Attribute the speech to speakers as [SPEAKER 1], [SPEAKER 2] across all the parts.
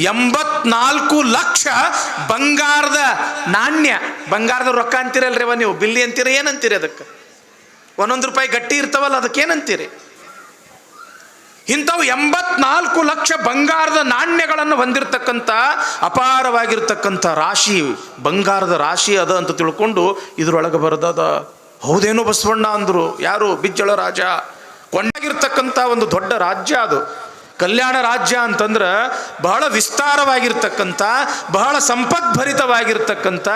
[SPEAKER 1] 84 ಲಕ್ಷ ಬಂಗಾರದ ನಾಣ್ಯ. ಬಂಗಾರದ ರೊಕ್ಕ ಅಂತೀರಲ್ರಿ ನೀವು, ಬಿಲ್ಲಿ ಅಂತೀರ, ಏನಂತೀರಿ ಅದಕ್ಕೆ? 1 ರೂಪಾಯಿ ಗಟ್ಟಿ ಇರ್ತಾವಲ್ಲ, ಅದಕ್ಕೇನಂತೀರಿ? ಇಂಥವು 84 ಲಕ್ಷ ಬಂಗಾರದ ನಾಣ್ಯಗಳನ್ನು ಹೊಂದಿರತಕ್ಕಂಥ ಅಪಾರವಾಗಿರ್ತಕ್ಕಂಥ ರಾಶಿ, ಬಂಗಾರದ ರಾಶಿ ಅದ ಅಂತ ತಿಳ್ಕೊಂಡು ಇದ್ರೊಳಗೆ ಬರೆದದ. ಹೌದೇನು ಬಸವಣ್ಣ ಅಂದರು. ಯಾರು? ಬಿಜ್ಜಳ ರಾಜ. ಕೊಂಡಾಗಿರ್ತಕ್ಕಂಥ ಒಂದು ದೊಡ್ಡ ರಾಜ್ಯ ಅದು. ಕಲ್ಯಾಣ ರಾಜ್ಯ ಅಂತಂದ್ರೆ ಬಹಳ ವಿಸ್ತಾರವಾಗಿರ್ತಕ್ಕಂಥ, ಬಹಳ ಸಂಪದ್ಭರಿತವಾಗಿರ್ತಕ್ಕಂಥ,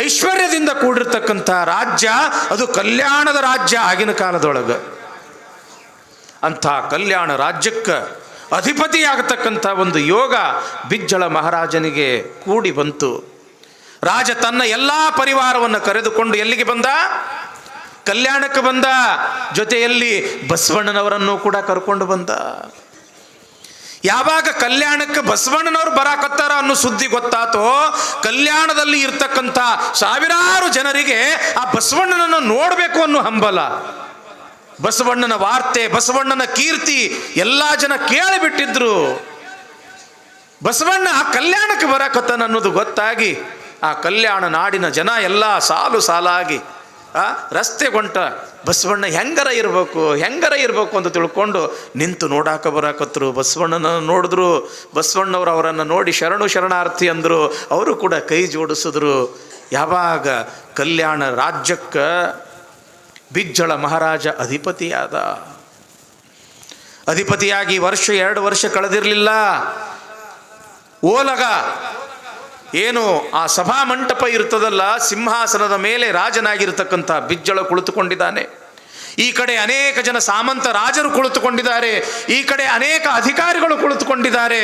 [SPEAKER 1] ಐಶ್ವರ್ಯದಿಂದ ಕೂಡಿರ್ತಕ್ಕಂಥ ರಾಜ್ಯ ಅದು. ಕಲ್ಯಾಣದ ರಾಜ್ಯ ಆಗಿನ ಕಾಲದೊಳಗೆ. ಅಂಥ ಕಲ್ಯಾಣ ರಾಜ್ಯಕ್ಕೆ ಅಧಿಪತಿಯಾಗತಕ್ಕಂಥ ಒಂದು ಯೋಗ ಬಿಜ್ಜಳ ಮಹಾರಾಜನಿಗೆ ಕೂಡಿ ಬಂತು. ರಾಜ ತನ್ನ ಎಲ್ಲ ಪರಿವಾರವನ್ನು ಕರೆದುಕೊಂಡು ಎಲ್ಲಿಗೆ ಬಂದ? ಕಲ್ಯಾಣಕ್ಕೆ ಬಂದ. ಜೊತೆಯಲ್ಲಿ ಬಸವಣ್ಣನವರನ್ನು ಕೂಡ ಕರ್ಕೊಂಡು ಬಂದ. ಯಾವಾಗ ಕಲ್ಯಾಣಕ್ಕೆ ಬಸವಣ್ಣನವರು ಬರಾಕತ್ತಾರ ಅನ್ನೋ ಸುದ್ದಿ ಗೊತ್ತಾತೋ, ಕಲ್ಯಾಣದಲ್ಲಿ ಇರ್ತಕ್ಕಂಥ ಸಾವಿರಾರು ಜನರಿಗೆ ಆ ಬಸವಣ್ಣನನ್ನು ನೋಡಬೇಕು ಅನ್ನೋ ಹಂಬಲ. ಬಸವಣ್ಣನ ವಾರ್ತೆ, ಬಸವಣ್ಣನ ಕೀರ್ತಿ ಎಲ್ಲ ಜನ ಕೇಳಿಬಿಟ್ಟಿದ್ರು. ಬಸವಣ್ಣ ಆ ಕಲ್ಯಾಣಕ್ಕೆ ಬರಾಕತ್ತಾನ ಅನ್ನೋದು ಗೊತ್ತಾಗಿ ಆ ಕಲ್ಯಾಣ ನಾಡಿನ ಜನ ಎಲ್ಲ ಸಾಲು ಸಾಲಾಗಿ ರಸ್ತೆ ಗೊಂಟ ಬಸವಣ್ಣ ಹೆಂಗರ ಇರಬೇಕು ಅಂತ ತಿಳ್ಕೊಂಡು ನಿಂತು ನೋಡಾಕ ಬರಾಕತ್ರು. ಬಸವಣ್ಣನ ನೋಡಿದ್ರು. ಬಸವಣ್ಣವ್ರು ಅವರನ್ನು ನೋಡಿ ಶರಣಾರ್ಥಿ ಅಂದರು. ಅವರು ಕೂಡ ಕೈ ಜೋಡಿಸಿದ್ರು. ಯಾವಾಗ ಕಲ್ಯಾಣ ರಾಜ್ಯಕ್ಕೆ ಬಿಜ್ಜಳ ಮಹಾರಾಜ ಅಧಿಪತಿಯಾಗಿ 1-2 ವರ್ಷ ಕಳೆದಿರಲಿಲ್ಲ. ಓಲಗ ಏನು ಆ ಸಭಾ ಮಂಟಪ ಇರ್ತದಲ್ಲ, ಸಿಂಹಾಸನದ ಮೇಲೆ ರಾಜನಾಗಿರ್ತಕ್ಕಂಥ ಬಿಜ್ಜಳ ಕುಳಿತುಕೊಂಡಿದ್ದಾನೆ. ಈ ಕಡೆ ಅನೇಕ ಜನ ಸಾಮಂತ ರಾಜರು ಕುಳಿತುಕೊಂಡಿದ್ದಾರೆ. ಈ ಕಡೆ ಅನೇಕ ಅಧಿಕಾರಿಗಳು ಕುಳಿತುಕೊಂಡಿದ್ದಾರೆ.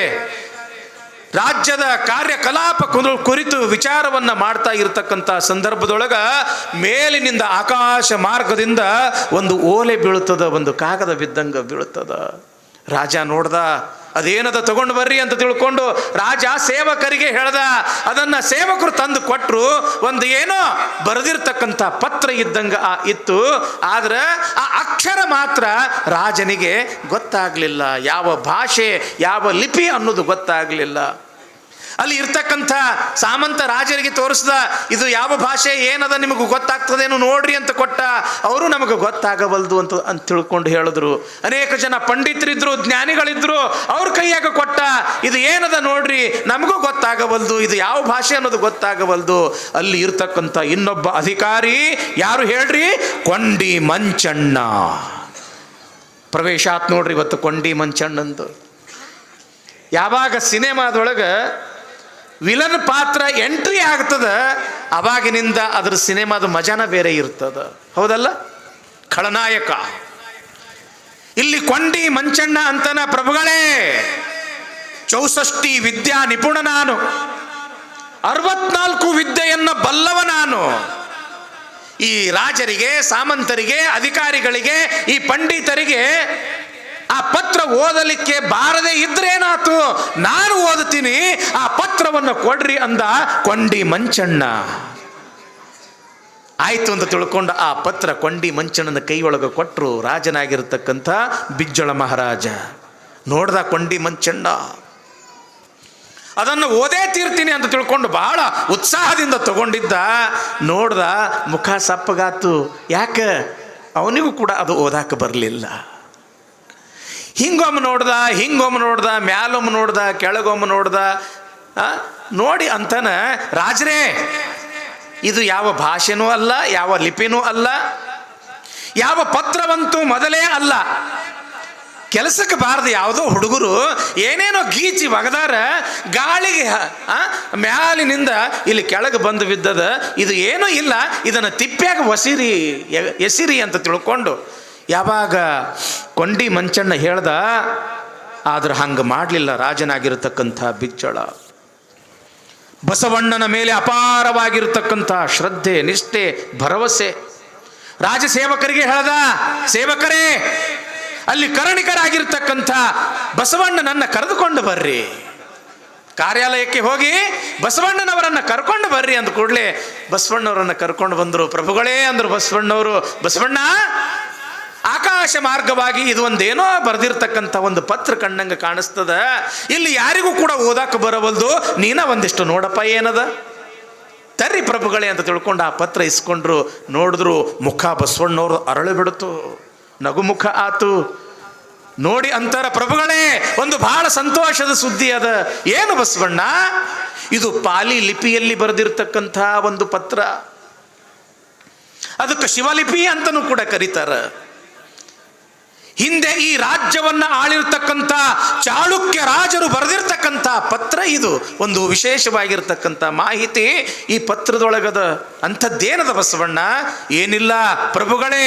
[SPEAKER 1] ರಾಜ್ಯದ ಕಾರ್ಯಕಲಾಪ ಕುರಿತು ವಿಚಾರವನ್ನು ಮಾಡ್ತಾ ಇರತಕ್ಕಂಥ ಸಂದರ್ಭದೊಳಗ ಮೇಲಿನಿಂದ ಆಕಾಶ ಮಾರ್ಗದಿಂದ ಒಂದು ಓಲೆ ಬೀಳುತ್ತದ, ಒಂದು ಕಾಗದ ಬಿದ್ದಂಗೆ ಬೀಳುತ್ತದ. ರಾಜ ನೋಡ್ದ. ಅದೇನದ ತಗೊಂಡು ಬರ್ರಿ ಅಂತ ತಿಳ್ಕೊಂಡು ರಾಜ ಸೇವಕರಿಗೆ ಹೇಳ್ದ. ಅದನ್ನು ಸೇವಕರು ತಂದು ಕೊಟ್ಟರು. ಒಂದು ಏನೋ ಬರೆದಿರ್ತಕ್ಕಂಥ ಪತ್ರ ಇದ್ದಂಗೆ ಇತ್ತು. ಆದ್ರೆ ಆ ಅಕ್ಷರ ಮಾತ್ರ ರಾಜನಿಗೆ ಗೊತ್ತಾಗಲಿಲ್ಲ. ಯಾವ ಭಾಷೆ, ಯಾವ ಲಿಪಿ ಅನ್ನೋದು ಗೊತ್ತಾಗಲಿಲ್ಲ. ಅಲ್ಲಿ ಇರ್ತಕ್ಕಂಥ ಸಾಮಂತ ರಾಜರಿಗೆ ತೋರಿಸ್ದ. ಇದು ಯಾವ ಭಾಷೆ, ಏನದ ನಿಮಗೆ ಗೊತ್ತಾಗ್ತದೇನು ನೋಡ್ರಿ ಅಂತ ಕೊಟ್ಟ. ಅವರು ನಮಗೆ ಗೊತ್ತಾಗಬಲ್ದು ಅಂತ ತಿಳ್ಕೊಂಡು ಹೇಳಿದ್ರು. ಅನೇಕ ಜನ ಪಂಡಿತರಿದ್ರು, ಜ್ಞಾನಿಗಳಿದ್ರು. ಅವ್ರ ಕೈಯಾಗ ಕೊಟ್ಟ. ಇದು ಏನದ ನೋಡ್ರಿ, ನಮಗೂ ಗೊತ್ತಾಗಬಲ್ದು, ಇದು ಯಾವ ಭಾಷೆ ಅನ್ನೋದು ಗೊತ್ತಾಗಬಲ್ದು. ಅಲ್ಲಿ ಇರ್ತಕ್ಕಂಥ ಇನ್ನೊಬ್ಬ ಅಧಿಕಾರಿ ಯಾರು ಹೇಳ್ರಿ? ಕೊಂಡಿ ಮಂಚಣ್ಣ. ಪ್ರವೇಶ ಆತ್ ನೋಡ್ರಿ ಇವತ್ತು ಕೊಂಡಿ ಮಂಚಣ್ಣಂದು. ಯಾವಾಗ ಸಿನಿಮಾದೊಳಗೆ ವಿಲನ್ ಪಾತ್ರ ಎಂಟ್ರಿ ಆಗ್ತದ, ಅವಾಗಿನಿಂದ ಅದ್ರ ಸಿನಿಮಾದ ಮಜಾನ ಬೇರೆ ಇರ್ತದ. ಹೌದಲ್ಲ? ಖಳನಾಯಕ. ಇಲ್ಲಿ ಕೊಂಡಿ ಮಂಚಣ್ಣ ಅಂತನ ಪ್ರಭುಗಳೇ, 64 ವಿದ್ಯಾ ನಿಪುಣ ನಾನು, 64 ವಿದ್ಯೆಯನ್ನ ಬಲ್ಲವ ನಾನು. ಈ ರಾಜರಿಗೆ, ಸಾಮಂತರಿಗೆ, ಅಧಿಕಾರಿಗಳಿಗೆ, ಈ ಪಂಡಿತರಿಗೆ ಆ ಪತ್ರ ಓದಲಿಕ್ಕೆ ಬಾರದೆ ಇದ್ರೇನಾತು, ನಾನು ಓದುತ್ತೀನಿ, ಆ ಪತ್ರವನ್ನು ಕೊಡ್ರಿ ಅಂದ ಕೊಂಡಿ ಮಂಚಣ್ಣ. ಆಯ್ತು ಅಂತ ತಿಳ್ಕೊಂಡು ಆ ಪತ್ರ ಕೊಂಡಿ ಮಂಚಣ್ಣನ ಕೈಯೊಳಗೆ ಕೊಟ್ಟರು ರಾಜನಾಗಿರ್ತಕ್ಕಂಥ ಬಿಜ್ಜಳ ಮಹಾರಾಜ. ನೋಡ್ದ ಕೊಂಡಿ ಮಂಚಣ್ಣ, ಅದನ್ನು ಓದೇ ತೀರ್ತೀನಿ ಅಂತ ತಿಳ್ಕೊಂಡು ಬಹಳ ಉತ್ಸಾಹದಿಂದ ತಗೊಂಡಿದ್ದ. ನೋಡ್ದ, ಮುಖ ಸಪ್ಪಗಾತು. ಯಾಕೆ? ಅವನಿಗೂ ಕೂಡ ಅದು ಓದಾಕ ಬರಲಿಲ್ಲ. ಹಿಂಗೊಮ್ಮೆ ನೋಡ್ದ, ಮ್ಯಾಲೊಮ್ಮೆ ನೋಡ್ದ, ಕೆಳಗೊಮ್ಮೆ ನೋಡ್ದ. ನೋಡಿ ಅಂತಾನ, ರಾಜರೇ ಇದು ಯಾವ ಭಾಷೆನೂ ಅಲ್ಲ, ಯಾವ ಲಿಪಿನೂ ಅಲ್ಲ, ಯಾವ ಪತ್ರವಂತೂ ಮೊದಲೇ ಅಲ್ಲ. ಕೆಲಸಕ್ಕೆ ಬಾರದು ಯಾವುದೋ ಹುಡುಗರು ಏನೇನೋ ಗೀಚಿ ಒಗದಾರ, ಗಾಳಿಗೆ ಮ್ಯಾಲಿನಿಂದ ಇಲ್ಲಿ ಕೆಳಗೆ ಬಂದು ಬಿದ್ದದ. ಇದು ಏನೂ ಇಲ್ಲ, ಇದನ್ನು ತಿಪ್ಪ್ಯಾಗ ಎಸಿರಿ ಅಂತ ತಿಳ್ಕೊಂಡು ಯಾವಾಗ ಕೊಂಡಿ ಮಂಚಣ್ಣ ಹೇಳ್ದ, ಆದ್ರೆ ಹಂಗೆ ಮಾಡಲಿಲ್ಲ ರಾಜನಾಗಿರತಕ್ಕಂಥ ಬಿಜ್ಜಳ. ಬಸವಣ್ಣನ ಮೇಲೆ ಅಪಾರವಾಗಿರ್ತಕ್ಕಂಥ ಶ್ರದ್ಧೆ, ನಿಷ್ಠೆ, ಭರವಸೆ. ರಾಜ ಸೇವಕರಿಗೆ ಹೇಳ್ದ, ಸೇವಕರೇ ಅಲ್ಲಿ ಕರಣಿಕರಾಗಿರ್ತಕ್ಕಂಥ ಬಸವಣ್ಣನನ್ನ ಕರೆದುಕೊಂಡು ಬರ್ರಿ, ಕಾರ್ಯಾಲಯಕ್ಕೆ ಹೋಗಿ ಬಸವಣ್ಣನವರನ್ನು ಕರ್ಕೊಂಡು ಬರ್ರಿ ಅಂದ ಕೂಡಲೇ ಬಸವಣ್ಣವರನ್ನು ಕರ್ಕೊಂಡು ಬಂದರು. ಪ್ರಭುಗಳೇ ಅಂದರು ಬಸವಣ್ಣವರು. ಬಸವಣ್ಣ ಆಕಾಶ ಮಾರ್ಗವಾಗಿ ಇದು ಒಂದೇನೋ ಬರೆದಿರ್ತಕ್ಕಂಥ ಒಂದು ಪತ್ರ ಕಣ್ಣಂಗೆ ಕಾಣಿಸ್ತದ. ಇಲ್ಲಿ ಯಾರಿಗೂ ಕೂಡ ಓದಾಕ ಬರವಲ್ದು, ನೀನ ಒಂದಿಷ್ಟು ನೋಡಪ್ಪ ಏನದ ತರ್ರಿ ಪ್ರಭುಗಳೇ ಅಂತ ತಿಳ್ಕೊಂಡು ಆ ಪತ್ರ ಇಸ್ಕೊಂಡ್ರು. ನೋಡಿದ್ರು ಮುಖ ಬಸವಣ್ಣವ್ರು ಅರಳು ಬಿಡ್ತು, ನಗುಮುಖ ಆತು. ನೋಡಿ ಅಂತಾರ ಪ್ರಭುಗಳೇ, ಒಂದು ಬಹಳ ಸಂತೋಷದ ಸುದ್ದಿ ಅದ. ಏನು ಬಸವಣ್ಣ? ಇದು ಪಾಲಿ ಲಿಪಿಯಲ್ಲಿ ಬರೆದಿರ್ತಕ್ಕಂಥ ಒಂದು ಪತ್ರ. ಅದಕ್ಕೆ ಶಿವಲಿಪಿ ಅಂತನೂ ಕೂಡ ಕರೀತಾರ. ಹಿಂದೆ ಈ ರಾಜ್ಯವನ್ನ ಆಳಿರ್ತಕ್ಕಂಥ ಚಾಳುಕ್ಯ ರಾಜರು ಬರೆದಿರ್ತಕ್ಕಂಥ ಪತ್ರ ಇದು. ಒಂದು ವಿಶೇಷವಾಗಿರ್ತಕ್ಕಂಥ ಮಾಹಿತಿ ಈ ಪತ್ರದೊಳಗದ. ಅಂಥದ್ದೇನದ ಬಸವಣ್ಣ? ಏನಿಲ್ಲ ಪ್ರಭುಗಳೇ,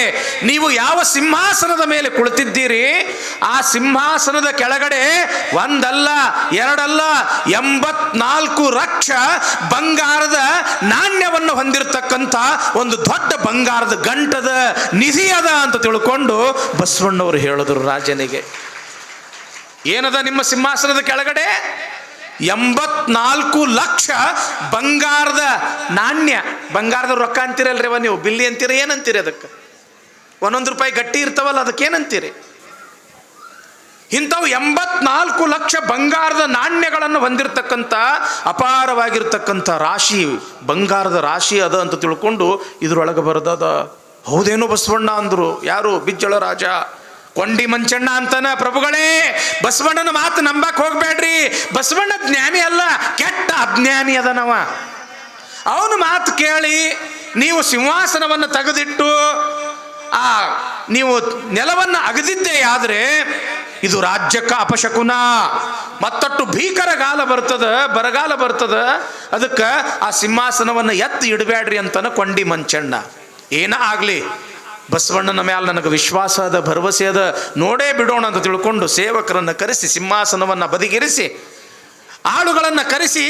[SPEAKER 1] ನೀವು ಯಾವ ಸಿಂಹಾಸನದ ಮೇಲೆ ಕುಳಿತಿದ್ದೀರಿ ಆ ಸಿಂಹಾಸನದ ಕೆಳಗಡೆ ಒಂದಲ್ಲ ಎರಡಲ್ಲ 84 ಲಕ್ಷ ಬಂಗಾರದ ನಾಣ್ಯವನ್ನು ಹೊಂದಿರತಕ್ಕಂಥ ಒಂದು ದೊಡ್ಡ ಬಂಗಾರದ ಗಂಟದ ನಿಧಿ ಅದ ಅಂತ ತಿಳ್ಕೊಂಡು ಬಸವಣ್ಣವರು ಹೇಳಿದ್ರು ರಾಜನಿಗೆ. ಏನದ ನಿಮ್ಮ ಸಿಂಹಾಸನದ ಕೆಳಗಡೆ? 84 ಲಕ್ಷ ಬಂಗಾರದ ನಾಣ್ಯ. ಬಂಗಾರದ ರೊಕ್ಕ ಅಂತೀರಲ್ರಿ ನೀವು, ಬಿಲ್ಲಿ ಅಂತೀರ, ಏನಂತೀರಿ ಅದಕ್ಕೆ? 1 ರೂಪಾಯಿ ಗಟ್ಟಿ ಇರ್ತಾವಲ್ಲ, ಅದಕ್ಕೆ ಏನಂತೀರಿ? ಇಂಥವು 84 ಲಕ್ಷ ಬಂಗಾರದ ನಾಣ್ಯಗಳನ್ನು ಹೊಂದಿರತಕ್ಕಂಥ ಅಪಾರವಾಗಿರ್ತಕ್ಕಂಥ ರಾಶಿ, ಬಂಗಾರದ ರಾಶಿ ಅದ ಅಂತ ತಿಳ್ಕೊಂಡು ಇದ್ರೊಳಗೆ ಬರೆದದ. ಹೌದೇನೋ ಬಸವಣ್ಣ ಅಂದ್ರು. ಯಾರು? ಬಿಜ್ಜಳ ರಾಜ ಕೊಂಡಿ ಮಂಚಣ್ಣ ಅಂತಾನ. ಪ್ರಭುಗಳೇ, ಬಸವಣ್ಣನ ಮಾತು ನಂಬಕ್ ಹೋಗ್ಬೇಡ್ರಿ. ಬಸವಣ್ಣ ಜ್ಞಾನಿ ಅಲ್ಲ, ಕೆಟ್ಟ ಅಜ್ಞಾನಿ ಅದನವ. ಅವನ ಮಾತು ಕೇಳಿ ನೀವು ಸಿಂಹಾಸನವನ್ನು ತೆಗೆದಿಟ್ಟು ನೀವು ನೆಲವನ್ನು ಅಗದಿದ್ದೇ ಆದ್ರೆ ಇದು ರಾಜ್ಯಕ್ಕೆ ಅಪಶಕುನ. ಮತ್ತಟ್ಟು ಭೀಕರ ಬರಗಾಲ ಬರ್ತದ. ಅದಕ್ಕೆ ಆ ಸಿಂಹಾಸನವನ್ನು ಎತ್ತಿ ಇಡಬೇಡ್ರಿ ಅಂತಾನ ಕೊಂಡಿ ಮಂಚಣ್ಣ. ಏನ ಆಗ್ಲಿ, ಬಸವಣ್ಣನ ಮೇಲೆ ನನಗೆ ವಿಶ್ವಾಸ ಅದ, ಭರವಸೆ ಅದ, ನೋಡೇ ಬಿಡೋಣ ಅಂತ ತಿಳ್ಕೊಂಡು ಸೇವಕರನ್ನು ಕರೆಸಿ ಸಿಂಹಾಸನವನ್ನು ಬದಿಗಿರಿಸಿ ಆಳುಗಳನ್ನು ಕರೆಸಿ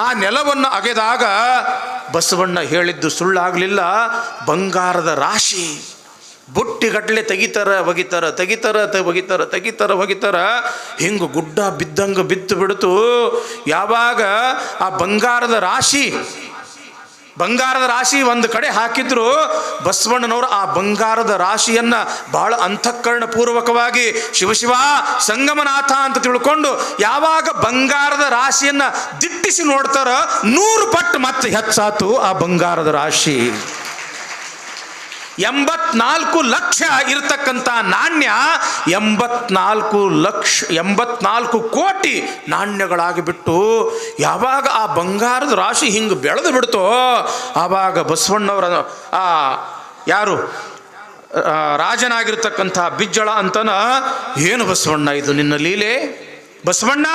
[SPEAKER 1] ಆ ನೆಲವನ್ನು ಅಗೆದಾಗ ಬಸವಣ್ಣ ಹೇಳಿದ್ದು ಸುಳ್ಳಾಗಲಿಲ್ಲ. ಬಂಗಾರದ ರಾಶಿ ಬುಟ್ಟಿಗಟ್ಟಲೆ ತೆಗಿತಾರ. ಹಿಂಗೆ ಗುಡ್ಡ ಬಿದ್ದಂಗೆ ಬಿತ್ತು ಬಿಡ್ತು. ಯಾವಾಗ ಆ ಬಂಗಾರದ ರಾಶಿ ಒಂದು ಕಡೆ ಹಾಕಿದ್ರು, ಬಸವಣ್ಣನವರು ಆ ಬಂಗಾರದ ರಾಶಿಯನ್ನ ಬಹಳ ಅಂತಃಕರಣ ಪೂರ್ವಕವಾಗಿ ಶಿವ ಸಂಗಮನಾಥ ಅಂತ ತಿಳ್ಕೊಂಡು ಯಾವಾಗ ಬಂಗಾರದ ರಾಶಿಯನ್ನ ದಿಟ್ಟಿಸಿ ನೋಡ್ತಾರ, 100 ಪಟ್ಟು ಮತ್ತೆ ಹೆಚ್ಚಾತು ಆ ಬಂಗಾರದ ರಾಶಿ. 84 ಲಕ್ಷ ಇರತಕ್ಕಂಥ ನಾಣ್ಯ 84 ಕೋಟಿ ನಾಣ್ಯಗಳಾಗಿಬಿಟ್ಟು ಯಾವಾಗ ಆ ಬಂಗಾರದ ರಾಶಿ ಹಿಂಗೆ ಬೆಳೆದು ಬಿಡ್ತೋ, ಆವಾಗ ಬಸವಣ್ಣವರ ಯಾರು ರಾಜನಾಗಿರ್ತಕ್ಕಂಥ ಬಿಜ್ಜಳ ಅಂತನ, ಏನು ಬಸವಣ್ಣ ಇದು ನಿನ್ನ ಲೀಲೆ? ಬಸವಣ್ಣ,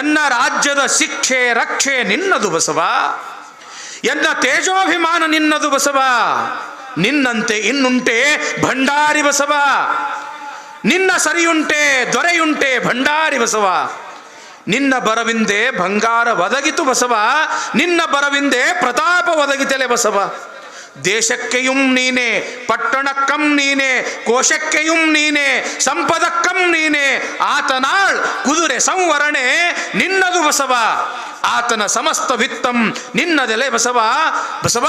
[SPEAKER 1] ಎನ್ನ ರಾಜ್ಯದ ಶಿಕ್ಷೆ ರಕ್ಷೆ ನಿನ್ನದು ಬಸವ, ಎನ್ನ ತೇಜೋಭಿಮಾನ ನಿನ್ನದು ಬಸವ, ನಿನ್ನಂತೆ ಇನ್ನುಂಟೆ ಭಂಡಾರಿ ಬಸವ, ನಿನ್ನ ಸರಿಯುಂಟೆ ದೊರೆಯುಂಟೆ ಭಂಡಾರಿ ಬಸವ, ನಿನ್ನ ಬರವಿಂದೆ ಬಂಗಾರ ಒದಗಿತು ಬಸವ, ನಿನ್ನ ಬರವಿಂದೆ ಪ್ರತಾಪ ಒದಗಿತಲೆ ಬಸವ. ದೇಶಕ್ಕೆಯುಂ ನೀನೆ, ಪಟ್ಟಣಕ್ಕಂ ನೀನೆ, ಕೋಶಕ್ಕೆಯುಂ ನೀನೆ, ಸಂಪದಕ್ಕಂ ನೀನೆ, ಆತನಾಳ್ ಕುದುರೆ ಸಂವರಣೆ ನಿನ್ನದು ಬಸವ, ಆತನ ಸಮಸ್ತ ವಿತ್ತಂ ನಿನ್ನದೆಲೆ ಬಸವ. ಬಸವ,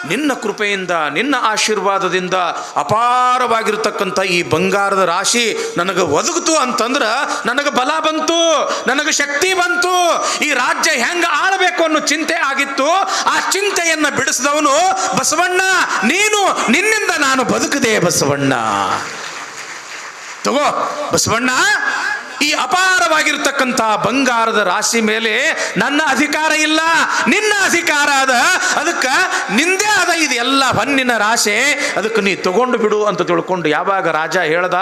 [SPEAKER 1] ನಿನ್ನ ಕೃಪೆಯಿಂದ ನಿನ್ನ ಆಶೀರ್ವಾದದಿಂದ ಅಪಾರವಾಗಿರ್ತಕ್ಕಂಥ ಈ ಬಂಗಾರದ ರಾಶಿ ನನಗೆ ಒದಗಿತು ಅಂತಂದ್ರೆ ನನಗೆ ಬಲ ಬಂತು, ನನಗೆ ಶಕ್ತಿ ಬಂತು, ಈ ರಾಜ್ಯ ಹೆಂಗೆ ಆಳಬೇಕು ಅನ್ನೋ ಚಿಂತೆ ಆಗಿತ್ತು. ಆ ಚಿಂತೆಯನ್ನು ಬಿಡಿಸಿದವನು ಬಸವಣ್ಣ. ನೀನು, ನಿನ್ನಿಂದ ನಾನು ಬದುಕದೆ ಬಸವಣ್ಣ. ತಗೋ ಬಸವಣ್ಣ, ಈ ಅಪಾರವಾಗಿರ್ತಕ್ಕಂಥ ಬಂಗಾರದ ರಾಶಿ ಮೇಲೆ ನನ್ನ ಅಧಿಕಾರ ಇಲ್ಲ, ನಿನ್ನ ಅಧಿಕಾರ ಅದ. ಅದಕ್ಕೆ ನಿಂದೇ ಅದ ಇದೆಲ್ಲ ಹೊನ್ನಿನ ರಾಶಿ, ಅದಕ್ಕೆ ನೀ ತಗೊಂಡು ಬಿಡು ಅಂತ ತಿಳ್ಕೊಂಡು ಯಾವಾಗ ರಾಜ ಹೇಳ್ದ,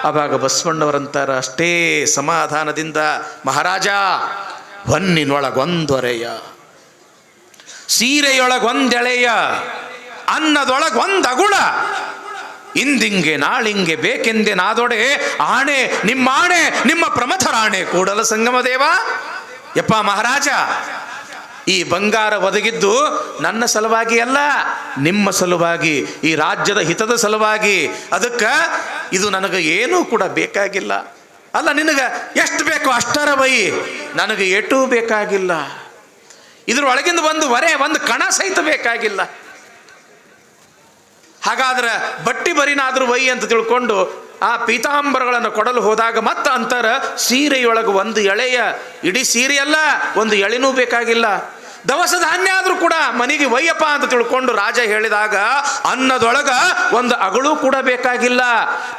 [SPEAKER 1] ಆವಾಗ ಬಸವಣ್ಣವರಂತಾರ ಅಷ್ಟೇ ಸಮಾಧಾನದಿಂದ, ಮಹಾರಾಜ, ಹೊನ್ನಿನೊಳಗೊಂದೊರೆಯ, ಸೀರೆಯೊಳಗೊಂದೆಳೆಯ, ಅನ್ನದೊಳಗೊಂದಗುಳ, ಇಂದಿಂಗೆ ನಾಳಿಂಗೆ ಬೇಕೆಂದೆ ನಾದೊಡೆ, ಆಣೆ ನಿಮ್ಮ ಆಣೆ ನಿಮ್ಮ ಪ್ರಮಥರಾಣೆ ಕೂಡಲ ಸಂಗಮ ದೇವ. ಯಪ್ಪ ಮಹಾರಾಜ, ಈ ಬಂಗಾರ ಒದಗಿದ್ದು ನನ್ನ ಸಲುವಾಗಿ ಅಲ್ಲ, ನಿಮ್ಮ ಸಲುವಾಗಿ, ಈ ರಾಜ್ಯದ ಹಿತದ ಸಲುವಾಗಿ. ಅದಕ್ಕೆ ಇದು ನನಗೆ ಏನೂ ಕೂಡ ಬೇಕಾಗಿಲ್ಲ. ಅಲ್ಲ, ನಿನಗೆ ಎಷ್ಟು ಬೇಕೋ ಅಷ್ಟರ ಬೈ, ನನಗೆ ಏಟೂ ಬೇಕಾಗಿಲ್ಲ. ಇದ್ರೊಳಗಿಂದ ಒಂದು ಕಣ ಸಹಿತ ಬೇಕಾಗಿಲ್ಲ. ಹಾಗಾದ್ರೆ ಬಟ್ಟಿ ಬರಿನಾದರೂ ಒಯ್ಯಿ ಅಂತ ತಿಳ್ಕೊಂಡು ಆ ಪೀತಾಂಬರಗಳನ್ನು ಕೊಡಲು ಹೋದಾಗ ಮತ್ತೆ ಅಂತರ ಸೀರೆಯೊಳಗೆ ಒಂದು ಎಳೆಯ, ಇಡೀ ಸೀರೆಯಲ್ಲ ಒಂದು ಎಳೆನೂ ಬೇಕಾಗಿಲ್ಲ, ದವಸ ಧಾನ್ಯ ಆದರೂ ಕೂಡ ಮನೆಗೆ ಒಯ್ಯಪ್ಪ ಅಂತ ತಿಳ್ಕೊಂಡು ರಾಜ ಹೇಳಿದಾಗ ಅನ್ನದೊಳಗ ಒಂದು ಅಗಳು ಕೂಡ ಬೇಕಾಗಿಲ್ಲ.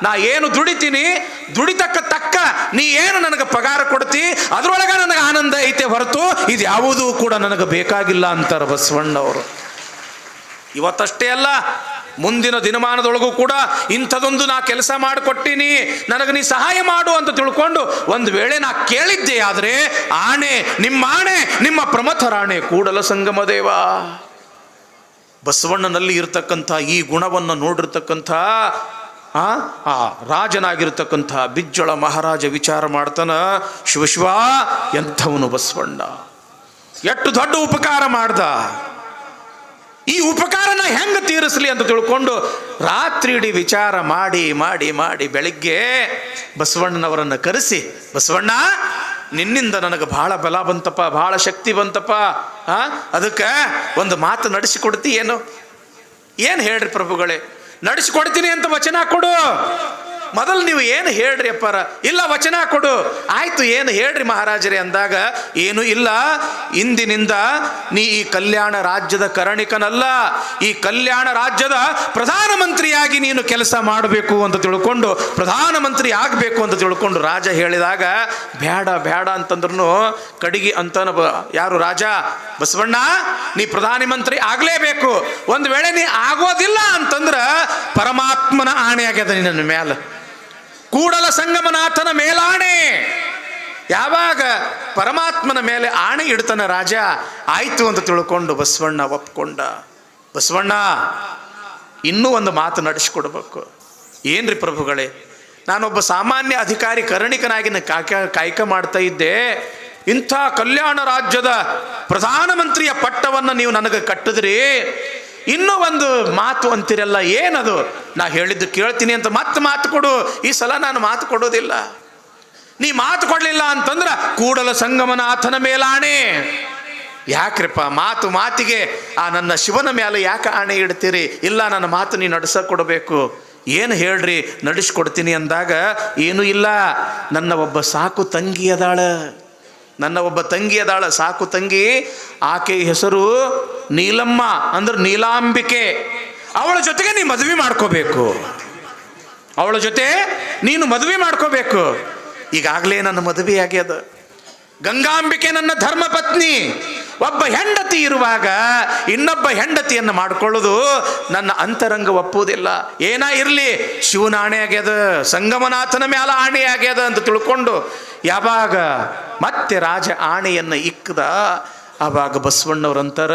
[SPEAKER 1] ನಾ ಏನು ದುಡಿತೀನಿ, ದುಡಿತಕ್ಕ ನೀ ಏನು ನನಗೆ ಪಗಾರ ಕೊಡ್ತಿ ಅದರೊಳಗ ನನಗೆ ಆನಂದ ಐತೆ ಹೊರತು ಇದು ಯಾವುದೂ ಕೂಡ ನನಗೆ ಬೇಕಾಗಿಲ್ಲ ಅಂತಾರೆ ಬಸವಣ್ಣವರು. ಇವತ್ತಷ್ಟೇ ಅಲ್ಲ, ಮುಂದಿನ ದಿನಮಾನದೊಳಗೂ ಕೂಡ ಇಂಥದೊಂದು ನಾ ಕೆಲಸ ಮಾಡಿಕೊಟ್ಟಿನಿ, ನನಗೆ ನೀ ಸಹಾಯ ಮಾಡು ಅಂತ ತಿಳ್ಕೊಂಡು ಒಂದು ವೇಳೆ ನಾ ಕೇಳಿದ್ದೆ ಆದರೆ ಆಣೆ, ನಿಮ್ಮ ಪ್ರಮಥರಾಣೆ ಕೂಡಲ ಸಂಗಮ ದೇವ. ಬಸವಣ್ಣನಲ್ಲಿ ಇರತಕ್ಕಂಥ ಈ ಗುಣವನ್ನು ನೋಡಿರ್ತಕ್ಕಂಥ ಆ ರಾಜನಾಗಿರ್ತಕ್ಕಂಥ ಬಿಜ್ಜಳ ಮಹಾರಾಜ ವಿಚಾರ ಮಾಡ್ತಾನ, ಶಿವ ಎಂಥವನು ಬಸವಣ್ಣ, ಎಷ್ಟು ದೊಡ್ಡ ಉಪಕಾರ ಮಾಡ್ದ, ಈ ಉಪಕಾರನ ಹೆಂಗೆ ತೀರಿಸಲಿ ಅಂತ ತಿಳ್ಕೊಂಡು ರಾತ್ರಿ ಇಡೀ ವಿಚಾರ ಮಾಡಿ ಮಾಡಿ ಮಾಡಿ ಬೆಳಿಗ್ಗೆ ಬಸವಣ್ಣನವರನ್ನು ಕರೆಸಿ, ಬಸವಣ್ಣ ನಿನ್ನಿಂದ ನನಗೆ ಬಹಳ ಬಲ ಬಂತಪ್ಪ, ಬಹಳ ಶಕ್ತಿ ಬಂತಪ್ಪ, ಅದಕ್ಕೆ ಒಂದು ಮಾತು ನಡೆಸಿಕೊಡ್ತಿ ಏನು ಹೇಳ್ರಿ ಪ್ರಭುಗಳೇ, ನಡೆಸಿಕೊಡ್ತೀನಿ ಅಂತ ವಚನ ಕೊಡು. ಮೊದಲು ನೀವು ಏನು ಹೇಳ್ರಿ ಅಪ್ಪಾರ, ಇಲ್ಲ ವಚನ ಕೊಡು. ಆಯ್ತು ಏನು ಹೇಳ್ರಿ ಮಹಾರಾಜರೇ ಅಂದಾಗ, ಏನು ಇಲ್ಲ, ಇಂದಿನಿಂದ ನೀ ಈ ಕಲ್ಯಾಣ ರಾಜ್ಯದ ಕರಣಿಕನಲ್ಲ, ಈ ಕಲ್ಯಾಣ ರಾಜ್ಯದ ಪ್ರಧಾನಮಂತ್ರಿಯಾಗಿ ನೀನು ಕೆಲಸ ಮಾಡಬೇಕು ಅಂತ ತಿಳ್ಕೊಂಡು, ಪ್ರಧಾನಮಂತ್ರಿ ಆಗಬೇಕು ಅಂತ ತಿಳ್ಕೊಂಡು ರಾಜ ಹೇಳಿದಾಗ ಬೇಡ ಬೇಡ ಅಂತಂದ್ರೂ ಕಡಿಗೆ ಅಂತಾನ ಯಾರು ರಾಜ, ಬಸವಣ್ಣ ನೀ ಪ್ರಧಾನಮಂತ್ರಿ ಆಗಲೇಬೇಕು, ಒಂದು ವೇಳೆ ನೀ ಆಗೋದಿಲ್ಲ ಅಂತಂದ್ರೆ ಪರಮಾತ್ಮನ ಆಣೆ ಆಗ್ಯದ ನಿನ್ನ ಮೇಲೆ, ಕೂಡಲ ಸಂಗಮನಾಥನ ಮೇಲಾಣೆ. ಯಾವಾಗ ಪರಮಾತ್ಮನ ಮೇಲೆ ಆಣೆ ಇಡ್ತಾನ ರಾಜ, ಆಯ್ತು ಅಂತ ತಿಳ್ಕೊಂಡು ಬಸವಣ್ಣ ಒಪ್ಕೊಂಡ. ಬಸವಣ್ಣ ಇನ್ನೂ ಒಂದು ಮಾತು ನಡೆಸಿಕೊಡ್ಬೇಕು. ಏನ್ರಿ ಪ್ರಭುಗಳೇ, ನಾನೊಬ್ಬ ಸಾಮಾನ್ಯ ಅಧಿಕಾರಿ ಕರಣಿಕನಾಗಿ ಕಾಯ್ಕ ಮಾಡ್ತಾ ಇದ್ದೆ, ಇಂಥ ಕಲ್ಯಾಣ ರಾಜ್ಯದ ಪ್ರಧಾನಮಂತ್ರಿಯ ಪಟ್ಟವನ್ನು ನೀವು ನನಗೆ ಕಟ್ಟಿದ್ರಿ, ಇನ್ನೂ ಒಂದು ಮಾತು ಅಂತಿರಲ್ಲ, ಏನದು, ನಾ ಹೇಳಿದ್ದು ಕೇಳ್ತೀನಿ ಅಂತ ಮತ್ತೆ ಮಾತು ಕೊಡು. ಈ ಸಲ ನಾನು ಮಾತು ಕೊಡೋದಿಲ್ಲ, ನೀ ಮಾತು ಕೊಡಲಿಲ್ಲ ಅಂತಂದ್ರೆ ಕೂಡಲ ಸಂಗಮನಾಥನ ಮೇಲಾಣೆ. ಯಾಕ್ರಿಪ್ಪ ಮಾತಿಗೆ ಆ ನನ್ನ ಶಿವನ ಮೇಲೆ ಯಾಕೆ ಆಣೆ ಇಡ್ತೀರಿ? ಇಲ್ಲ, ನನ್ನ ಮಾತು ನೀ ನಡೆಸಕೊಡ್ಬೇಕು. ಏನು ಹೇಳ್ರಿ, ನಡೆಸ್ಕೊಡ್ತೀನಿ ಅಂದಾಗ, ಏನೂ ಇಲ್ಲ, ನನ್ನ ಒಬ್ಬ ಸಾಕು ತಂಗಿ ಅದಾಳ, ಸಾಕು ತಂಗಿ, ಆಕೆ ಹೆಸರು ನೀಲಮ್ಮ, ಅಂದ್ರೆ ನೀಲಾಂಬಿಕೆ. ಅವಳ ಜೊತೆಗೆ ನೀ ಮದುವೆ ಮಾಡ್ಕೋಬೇಕು. ಈಗಾಗಲೇ ನನ್ನ ಮದುವೆ ಆಗ್ಯದ. ಗಂಗಾಂಬಿಕೆ ನನ್ನ ಧರ್ಮ ಪತ್ನಿ. ಒಬ್ಬ ಹೆಂಡತಿ ಇರುವಾಗ ಇನ್ನೊಬ್ಬ ಹೆಂಡತಿಯನ್ನು ಮಾಡಿಕೊಳ್ಳೋದು ನನ್ನ ಅಂತರಂಗ ಒಪ್ಪುವುದಿಲ್ಲ. ಏನಾ ಇರಲಿ, ಶಿವನ ಆಣೆ ಆಗ್ಯದ, ಸಂಗಮನಾಥನ ಮ್ಯಾಲ ಆಣೆ ಆಗ್ಯದ ಅಂತ ತಿಳ್ಕೊಂಡು ಯಾವಾಗ ಮತ್ತೆ ರಾಜ ಆಣೆಯನ್ನು ಇಕ್ಕದ, ಆವಾಗ ಬಸವಣ್ಣವ್ರಂತರ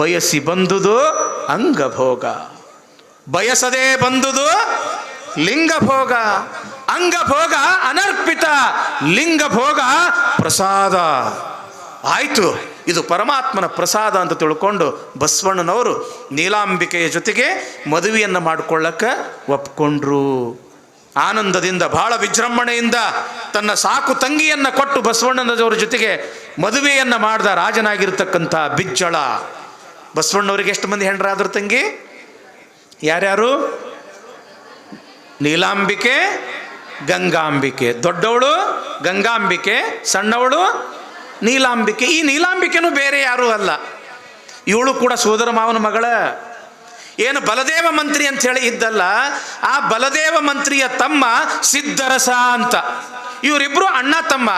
[SPEAKER 1] ಬಯಸಿ ಬಂದುದು ಅಂಗಭೋಗ, ಬಯಸದೇ ಬಂದುದು ಲಿಂಗಭೋಗ, ಅಂಗಭೋಗ ಅನರ್ಪಿತ, ಲಿಂಗಭೋಗ ಪ್ರಸಾದ. ಆಯಿತು, ಇದು ಪರಮಾತ್ಮನ ಪ್ರಸಾದ ಅಂತ ತಿಳ್ಕೊಂಡು ಬಸವಣ್ಣನವರು ನೀಲಾಂಬಿಕೆಯ ಜೊತೆಗೆ ಮದುವೆಯನ್ನು ಮಾಡಿಕೊಳ್ಳಕ್ಕೆ ಒಪ್ಕೊಂಡ್ರು. ಆನಂದದಿಂದ ಬಹಳ ವಿಜೃಂಭಣೆಯಿಂದ ತನ್ನ ಸಾಕು ತಂಗಿಯನ್ನು ಕೊಟ್ಟು ಬಸವಣ್ಣನವರ ಜೊತೆಗೆ ಮದುವೆಯನ್ನು ಮಾಡಿದ ರಾಜನಾಗಿರ್ತಕ್ಕಂಥ ಬಿಜ್ಜಳ. ಬಸವಣ್ಣವರಿಗೆ ಎಷ್ಟು ಮಂದಿ ಹೆಂಡರಾದ್ರು ತಂಗಿ? ಯಾರ್ಯಾರು? ನೀಲಾಂಬಿಕೆ, ಗಂಗಾಂಬಿಕೆ. ದೊಡ್ಡವಳು ಗಂಗಾಂಬಿಕೆ, ಸಣ್ಣವಳು ನೀಲಾಂಬಿಕೆ. ಈ ನೀಲಾಂಬಿಕೆನೂ ಬೇರೆ ಯಾರೂ ಅಲ್ಲ, ಇವಳು ಕೂಡ ಸೋದರ ಮಾವನ ಮಗಳ. ಏನು ಬಲದೇವ ಮಂತ್ರಿ ಅಂತ ಹೇಳಿ ಇದ್ದಲ್ಲ, ಆ ಬಲದೇವ ಮಂತ್ರಿಯ ತಮ್ಮ ಸಿದ್ಧರಸ ಅಂತ. ಇವರಿಬ್ಬರು ಅಣ್ಣ ತಮ್ಮ.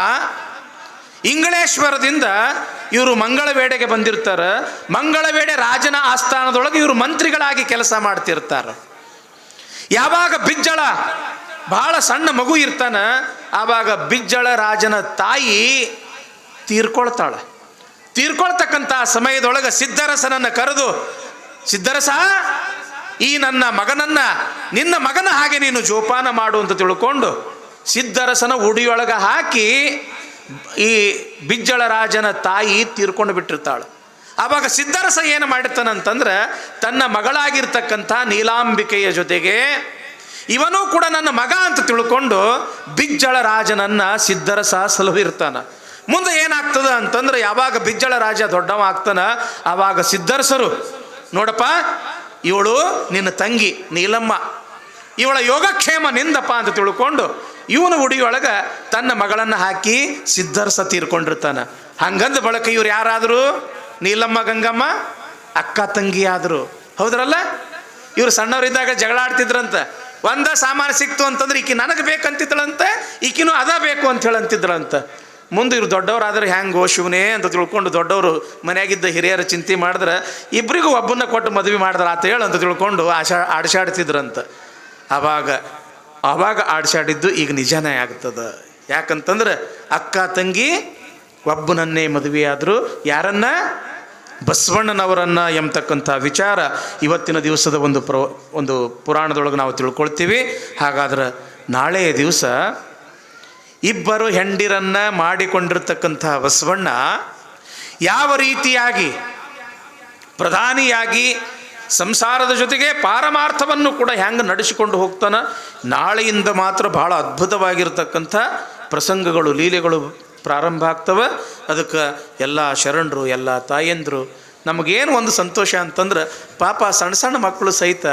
[SPEAKER 1] ಇಂಗಳೇಶ್ವರದಿಂದ ಇವರು ಮಂಗಳವೇಡೆಗೆ ಬಂದಿರ್ತಾರೆ. ಮಂಗಳವೇಡೆ ರಾಜನ ಆಸ್ಥಾನದೊಳಗೆ ಇವರು ಮಂತ್ರಿಗಳಾಗಿ ಕೆಲಸ ಮಾಡ್ತಿರ್ತಾರೆ. ಯಾವಾಗ ಬಿಜ್ಜಳ ಬಹಳ ಸಣ್ಣ ಮಗು ಇರ್ತಾನ, ಆವಾಗ ಬಿಜ್ಜಳ ರಾಜನ ತಾಯಿ ತೀರ್ಕೊಳ್ತಾಳೆ. ತೀರ್ಕೊಳ್ತಕ್ಕಂಥ ಸಮಯದೊಳಗೆ ಸಿದ್ಧರಸನನ್ನು ಕರೆದು, ಸಿದ್ಧರಸ, ಈ ನನ್ನ ಮಗನನ್ನ ನಿನ್ನ ಮಗನ ಹಾಗೆ ನೀನು ಜೋಪಾನ ಮಾಡು ಅಂತ ತಿಳ್ಕೊಂಡು ಸಿದ್ಧರಸನ ಉಡಿಯೊಳಗೆ ಹಾಕಿ ಈ ಬಿಜ್ಜಳ ರಾಜನ ತಾಯಿ ತೀರ್ಕೊಂಡು ಬಿಟ್ಟಿರ್ತಾಳೆ. ಆವಾಗ ಸಿದ್ಧರಸ ಏನು ಮಾಡಿರ್ತಾನಂತಂದ್ರೆ, ತನ್ನ ಮಗಳಾಗಿರ್ತಕ್ಕಂಥ ನೀಲಾಂಬಿಕೆಯ ಜೊತೆಗೆ ಇವನೂ ಕೂಡ ನನ್ನ ಮಗ ಅಂತ ತಿಳ್ಕೊಂಡು ಬಿಜ್ಜಳ ರಾಜನನ್ನ ಸಿದ್ಧರಸ ಸಲಹಿರ್ತಾನ. ಮುಂದೆ ಏನಾಗ್ತದ ಅಂತಂದ್ರೆ, ಯಾವಾಗ ಬಿಜ್ಜಳ ರಾಜ ದೊಡ್ಡವ ಆಗ್ತಾನ, ಆವಾಗ ಸಿದ್ಧರಸರು, ನೋಡಪ್ಪ ಇವಳು ನಿನ್ನ ತಂಗಿ ನೀಲಮ್ಮ, ಇವಳ ಯೋಗಕ್ಷೇಮ ನಿಂದಪ್ಪ ಅಂತ ತಿಳ್ಕೊಂಡು ಇವನು ಉಡಿಯೊಳಗೆ ತನ್ನ ಮಗಳನ್ನು ಹಾಕಿ ಸಿದ್ಧರ್ಸ ತೀರ್ಕೊಂಡಿರ್ತಾನೆ. ಹಂಗಂದ ಬಳಕ ಇವ್ರು ಯಾರಾದರು? ನೀಲಮ್ಮ ಗಂಗಮ್ಮ ಅಕ್ಕ ತಂಗಿ ಆದರು. ಹೌದ್ರಲ್ಲ? ಇವ್ರು ಸಣ್ಣವರಿದ್ದಾಗ ಜಗಳ ಆಡ್ತಿದ್ರಂತ. ಒಂದ ಸಾಮಾನು ಸಿಕ್ತು ಅಂತಂದ್ರೆ ಈಕಿ ನನಗೆ ಬೇಕಂತಿದ್ದಳಂತ, ಈಕಿನೂ ಅದ ಬೇಕು ಅಂತ ಹೇಳಂತಿದ್ಳಂತ. ಮುಂದೆ ಇವ್ರು ದೊಡ್ಡವರಾದ್ರೆ ಹ್ಯಾಂಗೋ ಶಿವನೇ ಅಂತ ತಿಳ್ಕೊಂಡು ದೊಡ್ಡವರು ಮನೆಯಾಗಿದ್ದ ಹಿರಿಯರ ಚಿಂತೆ ಮಾಡಿದ್ರೆ ಇಬ್ಬರಿಗೂ ಒಬ್ಬನ್ನ ಕೊಟ್ಟು ಮದುವೆ ಮಾಡಿದ್ರೆ ಆತ ಹೇಳಂತ ತಿಳ್ಕೊಂಡು ಆಡ್ಸಾಡ್ತಿದ್ರಂತ. ಆವಾಗ ಆಡ್ಸಾಡಿದ್ದು ಈಗ ನಿಜನೇ ಆಗ್ತದೆ. ಯಾಕಂತಂದ್ರೆ ಅಕ್ಕ ತಂಗಿ ಒಬ್ಬನನ್ನೇ ಮದುವೆಯಾದರು. ಯಾರನ್ನ? ಬಸವಣ್ಣನವರನ್ನು ಎಂಬತಕ್ಕಂಥ ವಿಚಾರ ಇವತ್ತಿನ ದಿವಸದ ಒಂದು ಪುರಾಣದೊಳಗೆ ನಾವು ತಿಳ್ಕೊಳ್ತೀವಿ. ಹಾಗಾದ್ರೆ ನಾಳೆಯ ದಿವಸ ಇಬ್ಬರು ಹೆಂಡಿರನ್ನು ಮಾಡಿಕೊಂಡಿರ್ತಕ್ಕಂಥ ಬಸವಣ್ಣ ಯಾವ ರೀತಿಯಾಗಿ ಪ್ರಧಾನಿಯಾಗಿ ಸಂಸಾರದ ಜೊತೆಗೆ ಪಾರಮಾರ್ಥವನ್ನು ಕೂಡ ಹೆಂಗೆ ನಡೆಸಿಕೊಂಡು ಹೋಗ್ತಾನೆ, ನಾಳೆಯಿಂದ ಮಾತ್ರ ಬಹಳ ಅದ್ಭುತವಾಗಿರ್ತಕ್ಕಂಥ ಪ್ರಸಂಗಗಳು, ಲೀಲೆಗಳು ಪ್ರಾರಂಭ ಆಗ್ತವೆ. ಅದಕ್ಕೆ ಎಲ್ಲ ಶರಣರು, ಎಲ್ಲ ತಾಯಂದರು, ನಮಗೇನು ಒಂದು ಸಂತೋಷ ಅಂತಂದ್ರೆ ಪಾಪ ಸಣ್ಣ ಸಣ್ಣ ಮಕ್ಕಳು ಸಹಿತ